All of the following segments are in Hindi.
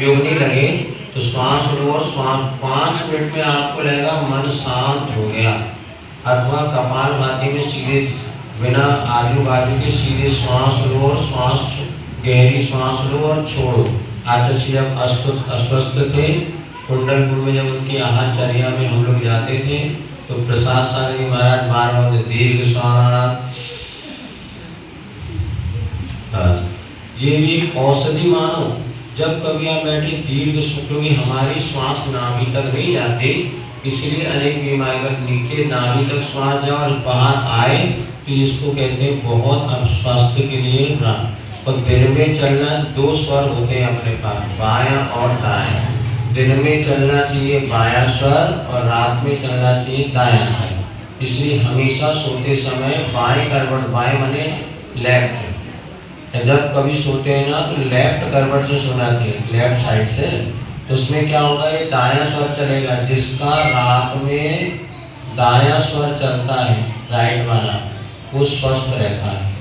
उपयोग नहीं लगे तो श्वास लो और श्वास 5 मिनट में आपको लगेगा मन शांत हो गया। अथवा कपालभाति में सीधे बिना आजू बाजू के सीधे श्वास लो और श्वास गहरी श्वास लो और छोड़ो। आचार्य श्री जब अस्वस्थ थे कुंडलपुर में, जब उनकी आहारचर्या में हम लोग जाते थे तो प्रसाद सागर जी महाराज बार बार दीर्घ श्वास, ये भी औषधि मानो। जब कभी आप बैठे दीर्घ, क्योंकि हमारी श्वास नाभि तक नहीं जाती, इसलिए अनेक बीमारी का नीचे नाभि तक श्वास जाए और बाहर आए तो इसको कहते हैं बहुत अब स्वास्थ्य के लिए। और दिन में चलना 2 स्वर होते हैं अपने पास, बायां और दायां। दिन में चलना चाहिए बायां स्वर और रात में चलना चाहिए दायां स्वर। इसलिए हमेशा सोते समय बाएं करवट, बाएं माने लेफ्ट, जब कभी सोते हैं ना तो लेफ्ट करवट से सोना चाहिए, लेफ्ट साइड से। तो उसमें क्या होगा, ये दायां स्वर चलेगा। जिसका रात में दायां स्वर चलता है राइट वाला, वो स्वस्थ रहता है।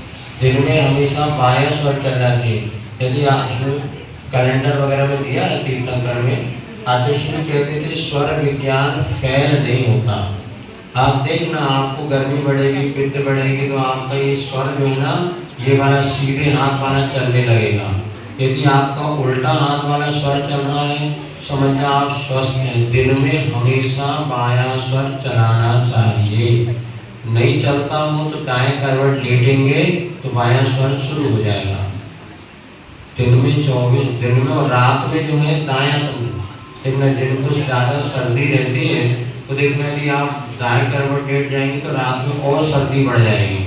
दिन में हमेशा बायां स्वर चलना चाहिए। यदि आपको कैलेंडर वगैरह में दिया है तीर्थंकर में, आचार्य कहते थे स्वर विज्ञान फैल नहीं होता। आप देखना, आपको गर्मी बढ़ेगी, पित्त बढ़ेगी तो आपका ये स्वर जो है ना, ये वाला सीधे हाथ वाला चलने लगेगा। यदि आपका उल्टा हाथ वाला स्वर चल रहा है, समझना आप स्वस्थ हैं। दिन में हमेशा बायां स्वर चलाना चाहिए। नहीं चलता हो तो दाएं करवट लेटेंगे तो बायां स्वर शुरू हो जाएगा। दिन में 24 दिन में और रात में जो है दायां स्वर। देखना जिनको ज़्यादा सर्दी रहती है तो देखना कि आप दाएं करवट लेट जाएंगे तो रात में और सर्दी बढ़ जाएगी।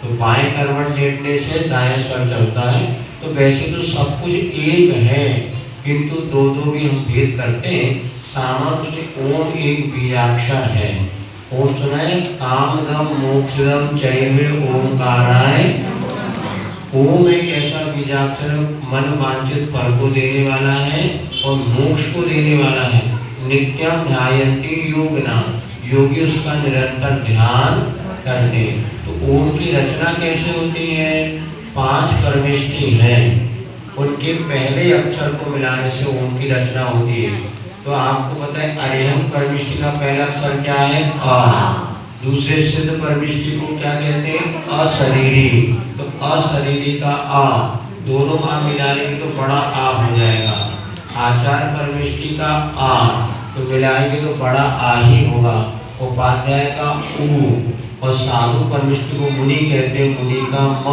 तो बाएं करवट लेटने से दायां स्वर चलता है। तो वैसे तो सब कुछ एक है, किंतु 2-2 भी हम भेद करते हैं। सामर्थ्य से ओम एक बीजाक्षर है। ओम सुनाए, कामदम मोक्षदम चैव ओंकाराय। ओम एक ऐसा बीजाक्षर मन वांछित फल को देने वाला है और मोक्ष को देने वाला है। नित्यम ध्यायन्ति योगिना, योगी उसका निरंतर ध्यान करते हैं। तो ओम की रचना कैसे होती है? 5 परमेष्टि हैं, उनके पहले अक्षर को मिलाने से ओम की रचना होती है। तो आपको पता है अरिहंत परमिष्टि का पहला अक्षर क्या है? अ। दूसरे सिद्ध परमिष्टि को क्या कहते हैं? अशरीरी। तो अशरीरी का आ, दोनों आ मिला लेंगे तो बड़ा आ हो जाएगा। आचार परमिष्टि का आ तो मिलाएंगे तो बड़ा आ ही होगा। उपाध्याय का ऊ और साधु परमिष्टि को मुनि कहते हैं, मुनि का म।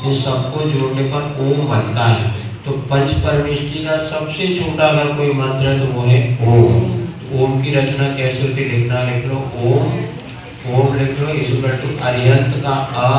इन सबको जोड़ने पर ओम बनता है। तो पंच परमिष्टि का सबसे छोटा अगर कोई मंत्र है तो वो है ओम। तो ओम की रचना कैसे होती लिखना, लिख लो ओम। ओम लिख लो इस अरिहंत का अ